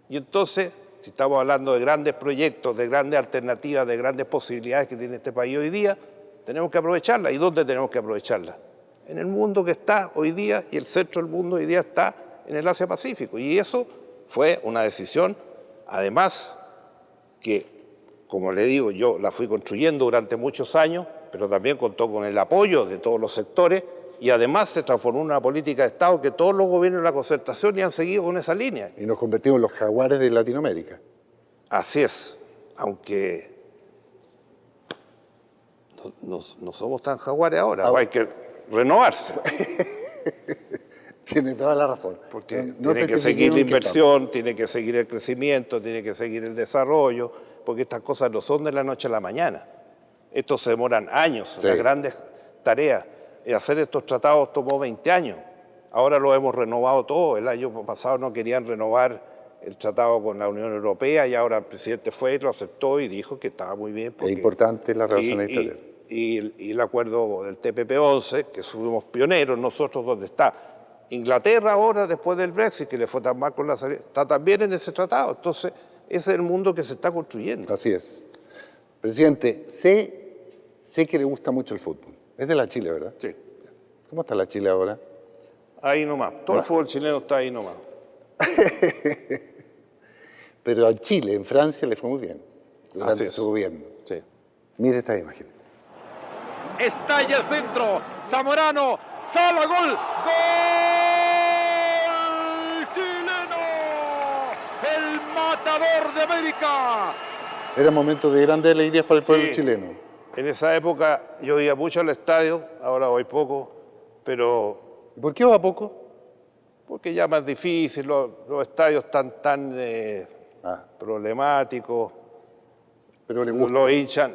Y entonces, si estamos hablando de grandes proyectos, de grandes alternativas, de grandes posibilidades que tiene este país hoy día, tenemos que aprovecharlas. ¿Y dónde tenemos que aprovecharlas? En el mundo que está hoy día y el centro del mundo hoy día está en el Asia-Pacífico. Y eso fue una decisión, además, que, como le digo, yo la fui construyendo durante muchos años, pero también contó con el apoyo de todos los sectores y además se transformó en una política de Estado que todos los gobiernos de la concertación ya han seguido con esa línea. Y nos convertimos en los jaguares de Latinoamérica. Así es, aunque no somos tan jaguares ahora, hay que renovarse. Tiene toda la razón. Porque No tiene que seguir la inversión, tiene que seguir el crecimiento, tiene que seguir el desarrollo, porque estas cosas no son de la noche a la mañana. Estos se demoran años, Sí. las grandes tareas. Y hacer estos tratados tomó 20 años. Ahora lo hemos renovado todo. El año pasado no querían renovar el tratado con la Unión Europea y ahora el presidente fue y lo aceptó y dijo que estaba muy bien. Es importante la relación exterior. Y el acuerdo del TPP-11, que fuimos pioneros nosotros, donde está Inglaterra ahora, después del Brexit, que le fue tan mal con la salida, está también en ese tratado. Entonces, ese es el mundo que se está construyendo. Así es. Presidente, sé que le gusta mucho el fútbol. Es de la Chile, ¿verdad? Sí. ¿Cómo está la Chile ahora? Ahí nomás. Todo el fútbol chileno está ahí nomás. Pero a Chile, en Francia, le fue muy bien durante su gobierno. Sí. Mire esta imagen. Estalla el centro. Zamorano. Sala, gol. ¡Gol chileno! El matador de América. Era momento de grandes alegrías para el pueblo chileno. En esa época yo iba mucho al estadio, ahora voy poco, pero... ¿Por qué va poco? Porque ya más difícil, los estadios están tan problemáticos. Pero le gusta.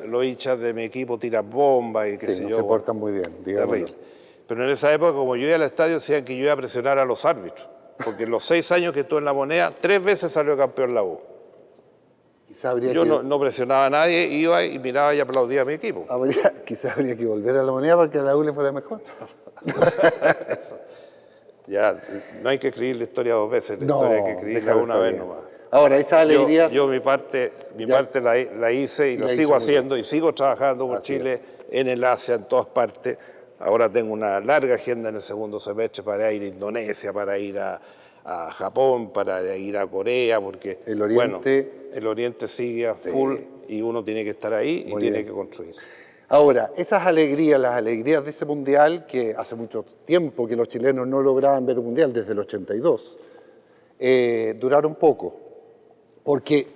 Los hinchas de mi equipo tiran bombas y qué sé no yo. se portan muy bien, digámoslo. Terrible. Pero en esa época, como yo iba al estadio, decían que yo iba a presionar a los árbitros. Porque en los 6 años que estuve en La Moneda, 3 veces salió campeón la U. Yo no presionaba a nadie, iba y miraba y aplaudía a mi equipo. Quizás habría que volver a La Moneda para que a la U le fuera mejor. Ya, no hay que escribir la historia 2 veces, la historia hay que escribirla una vez nomás. Ahora, esas alegrías... Yo mi parte la hice y la sigo haciendo y sigo trabajando por Chile en el Asia, en todas partes. Ahora tengo una larga agenda en el segundo semestre para ir a Indonesia, para ir a Japón, para ir a Corea, porque el Oriente sigue a full y uno tiene que estar ahí y tiene que construir. Ahora, esas alegrías, las alegrías de ese mundial, que hace mucho tiempo que los chilenos no lograban ver un mundial, desde el 82, duraron poco. Porque,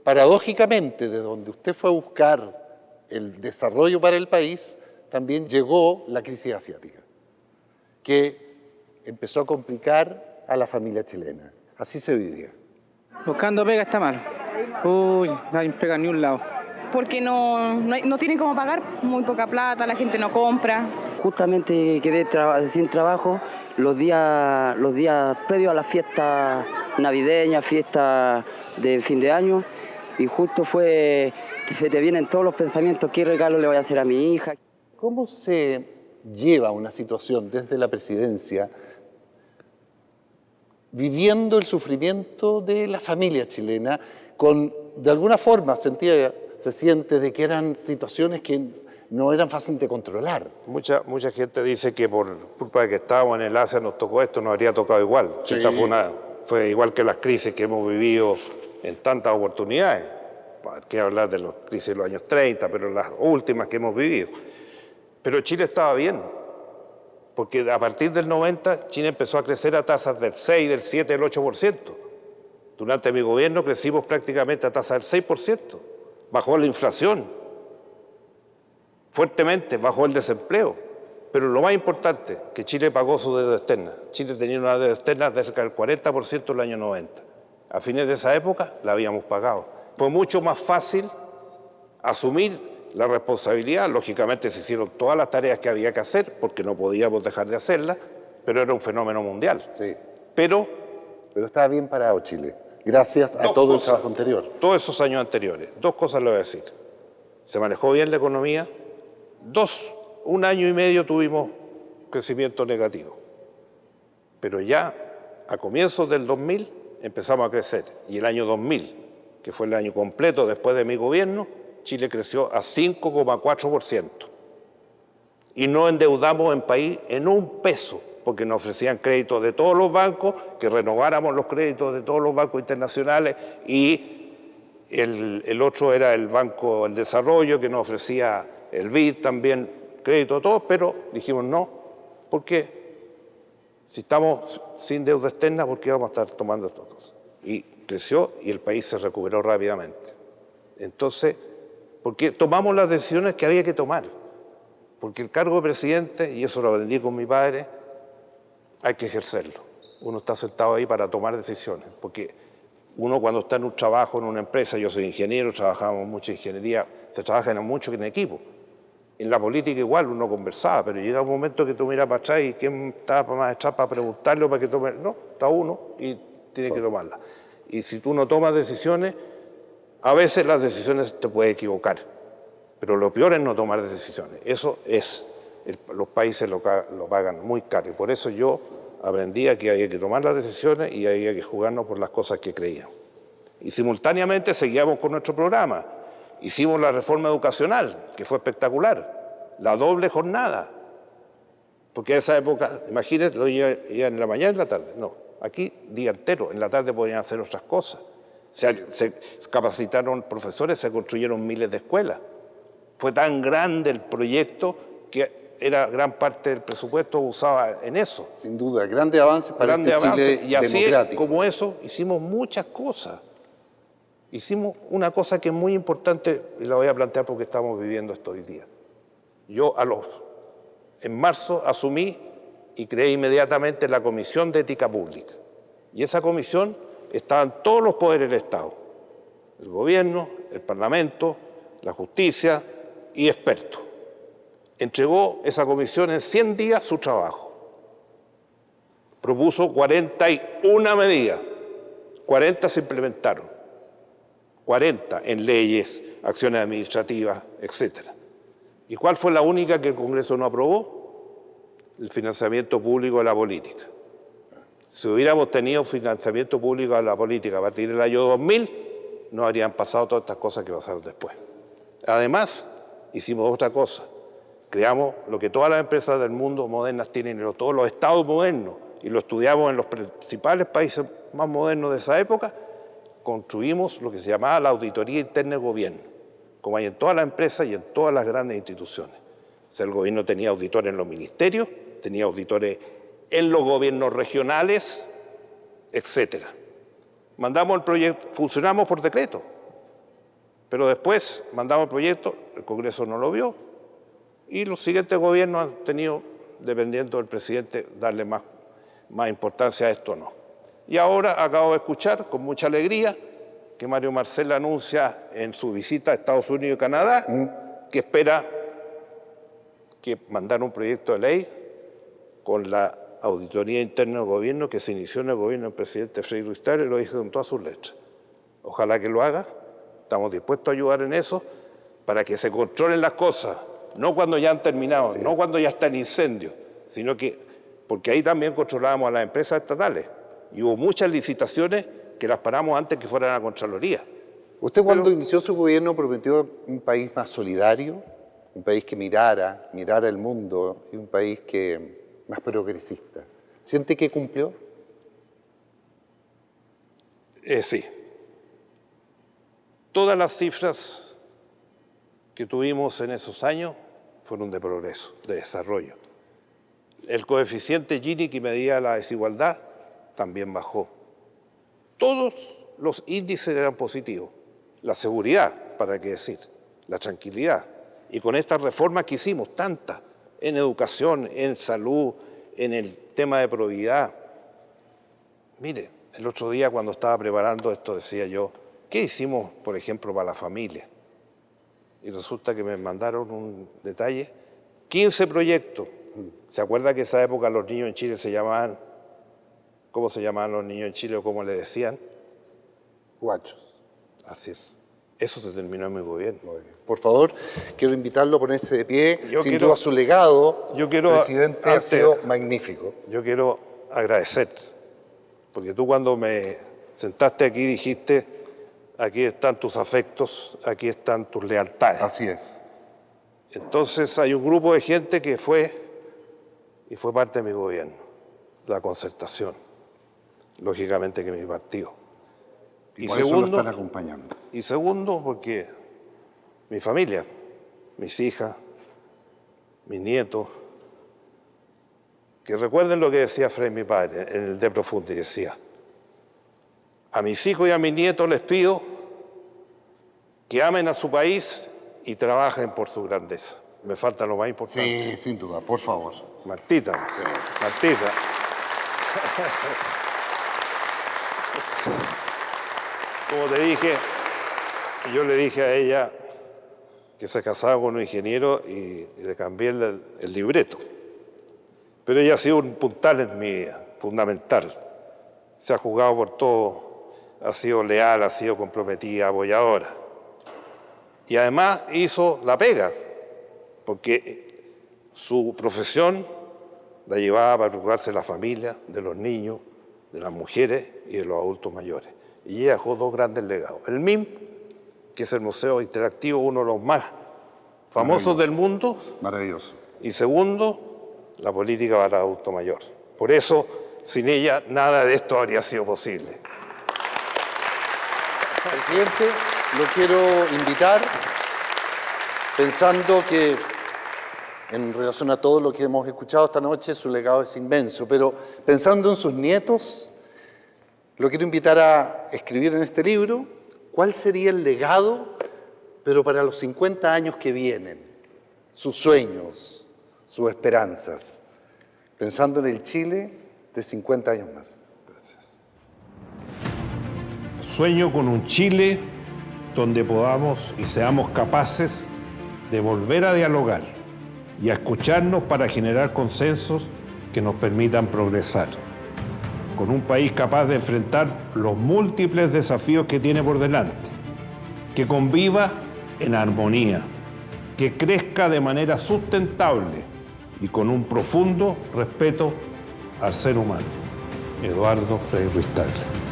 paradójicamente, de donde usted fue a buscar el desarrollo para el país, también llegó la crisis asiática, que empezó a complicar a la familia chilena. Así se vivía. Buscando pega está mal. Uy, no hay pega ni un lado. Porque no tienen cómo pagar, muy poca plata, la gente no compra. Justamente quedé sin trabajo los días previos a la fiesta navideña, fiesta de fin de año, y justo se te vienen todos los pensamientos, ¿qué regalo le voy a hacer a mi hija? ¿Cómo se lleva una situación desde la presidencia viviendo el sufrimiento de la familia chilena de alguna forma se siente de que eran situaciones que no eran fáciles de controlar? Mucha gente dice que por culpa de que estábamos en el Asia nos tocó esto, nos habría tocado igual. Sí. Esta fue igual que las crisis que hemos vivido en tantas oportunidades. Hay que hablar de las crisis de los años 30, pero las últimas que hemos vivido. Pero Chile estaba bien, porque a partir del 90 Chile empezó a crecer a tasas del 6, del 7, del 8%. Durante mi gobierno crecimos prácticamente a tasa del 6%. Bajó la inflación fuertemente, bajó el desempleo. Pero lo más importante, que Chile pagó su deuda externa. Chile tenía una deuda externa de cerca del 40% en el año 90. A fines de esa época la habíamos pagado. Fue mucho más fácil asumir la responsabilidad. Lógicamente se hicieron todas las tareas que había que hacer, porque no podíamos dejar de hacerlas, pero era un fenómeno mundial. Sí. Pero estaba bien parado Chile, gracias a todo el trabajo anterior. Todos esos años anteriores. 2 cosas le voy a decir. Se manejó bien la economía. 2, 1 año y medio tuvimos crecimiento negativo. Pero ya a comienzos del 2000 empezamos a crecer. Y el año 2000, que fue el año completo después de mi gobierno, Chile creció a 5,4%. Y no endeudamos en país en un peso, porque nos ofrecían créditos de todos los bancos, que renováramos los créditos de todos los bancos internacionales, y el otro era el Banco del Desarrollo, que nos ofrecía el BID también, crédito a todos, pero dijimos no, porque si estamos sin deuda externa, ¿por qué vamos a estar tomando estas cosas? Y creció y el país se recuperó rápidamente. Entonces, porque tomamos las decisiones que había que tomar, porque el cargo de presidente, y eso lo aprendí con mi padre, hay que ejercerlo. uno está sentado ahí para tomar decisiones, porque uno cuando está en un trabajo, en una empresa, yo soy ingeniero, trabajamos mucha ingeniería, se trabaja mucho en equipo. En la política igual uno conversaba, pero llega un momento que tú miras para atrás y ¿quién estaba más atrás para preguntarle o para que tome? No, está uno y tiene que tomarla. Y si tú no tomas decisiones, a veces las decisiones te puedes equivocar, pero lo peor es no tomar decisiones. Eso es, los países lo pagan muy caro y por eso yo aprendí que había que tomar las decisiones y había que jugarnos por las cosas que creíamos. Y simultáneamente seguíamos con nuestro programa. Hicimos la reforma educacional, que fue espectacular, la doble jornada. Porque en esa época, imagínense, lo iban en la mañana y en la tarde. No, aquí día entero, en la tarde podían hacer otras cosas. Se capacitaron profesores, se construyeron miles de escuelas. Fue tan grande el proyecto que era gran parte del presupuesto usaba en eso. Sin duda, grandes avances para este Chile y así democrático. Como eso, hicimos muchas cosas. Hicimos una cosa que es muy importante, y la voy a plantear porque estamos viviendo esto hoy día. Yo en marzo asumí y creé inmediatamente la Comisión de Ética Pública. Y esa comisión estaban todos los poderes del Estado, el gobierno, el Parlamento, la justicia y expertos. Entregó esa comisión en 100 días su trabajo. Propuso 41 medidas, 40 se implementaron. 40 en leyes, acciones administrativas, etc. ¿Y cuál fue la única que el Congreso no aprobó? El financiamiento público de la política. Si hubiéramos tenido financiamiento público de la política a partir del año 2000, no habrían pasado todas estas cosas que pasaron después. Además, hicimos otra cosa. Creamos lo que todas las empresas del mundo modernas tienen, todos los estados modernos, y lo estudiamos en los principales países más modernos de esa época. Construimos lo que se llamaba la auditoría interna de gobierno, como hay en todas las empresas y en todas las grandes instituciones. O sea, el gobierno tenía auditores en los ministerios, tenía auditores en los gobiernos regionales, etc. Mandamos el proyecto, funcionamos por decreto, pero después mandamos el proyecto, el Congreso no lo vio y los siguientes gobiernos han tenido, dependiendo del presidente, darle más importancia a esto o no. Y ahora acabo de escuchar con mucha alegría que Mario Marcel anuncia en su visita a Estados Unidos y Canadá que espera que mandar un proyecto de ley con la auditoría interna del gobierno que se inició en el gobierno del presidente Frei Ruiz-Tagle, y lo dice con todas sus letras. Ojalá que lo haga, estamos dispuestos a ayudar en eso para que se controlen las cosas, no cuando ya han terminado, no cuando ya está el incendio, sino que, porque ahí también controlábamos a las empresas estatales. Y hubo muchas licitaciones que las paramos antes que fueran a la Contraloría. Usted cuando inició su gobierno prometió un país más solidario, un país que mirara el mundo y un país más progresista. ¿Siente que cumplió? Sí. Todas las cifras que tuvimos en esos años fueron de progreso, de desarrollo. El coeficiente Gini que medía la desigualdad también bajó. Todos los índices eran positivos. La seguridad, para qué decir, la tranquilidad. Y con estas reformas que hicimos, tantas, en educación, en salud, en el tema de probidad. Mire, el otro día cuando estaba preparando esto decía yo, ¿qué hicimos, por ejemplo, para la familia? Y resulta que me mandaron un detalle, 15 proyectos. ¿Se acuerda que en esa época los niños en Chile se llamaban, ¿cómo se llamaban los niños en Chile o cómo le decían? Guachos. Así es. Eso se terminó en mi gobierno. Por favor, quiero invitarlo a ponerse de pie. Sin duda su legado, presidente, ha sido magnífico. Yo quiero agradecer, porque tú cuando me sentaste aquí dijiste, aquí están tus afectos, aquí están tus lealtades. Así es. Entonces hay un grupo de gente que fue parte de mi gobierno, la Concertación, lógicamente que mi partido. Y por eso lo están acompañando. Y segundo, porque mi familia, mis hijas, mis nietos, que recuerden lo que decía Frei, mi padre, en el De Profundi, decía, a mis hijos y a mis nietos les pido que amen a su país y trabajen por su grandeza. Me falta lo más importante. Sí, sin duda, por favor. Martita, Martita. Como te dije, yo le dije a ella que se casaba con un ingeniero y le cambié el libreto. Pero ella ha sido un puntal en mi vida, fundamental. Se ha jugado por todo, ha sido leal, ha sido comprometida, apoyadora. Y además hizo la pega, porque su profesión la llevaba para preocuparse de la familia, de los niños, de las mujeres y de los adultos mayores. Y ella dejó dos grandes legados. El MIM, que es el Museo Interactivo, uno de los más famosos del mundo. Maravilloso. Y segundo, la política para el adulto mayor. Por eso, sin ella, nada de esto habría sido posible. Presidente, lo quiero invitar, pensando que en relación a todo lo que hemos escuchado esta noche, su legado es inmenso, pero pensando en sus nietos, lo quiero invitar a escribir en este libro cuál sería el legado, pero para los 50 años que vienen, sus sueños, sus esperanzas, pensando en el Chile de 50 años más. Gracias. Sueño con un Chile donde podamos y seamos capaces de volver a dialogar y a escucharnos para generar consensos que nos permitan progresar. Con un país capaz de enfrentar los múltiples desafíos que tiene por delante, que conviva en armonía, que crezca de manera sustentable y con un profundo respeto al ser humano. Eduardo Frei Ruiz Tagle.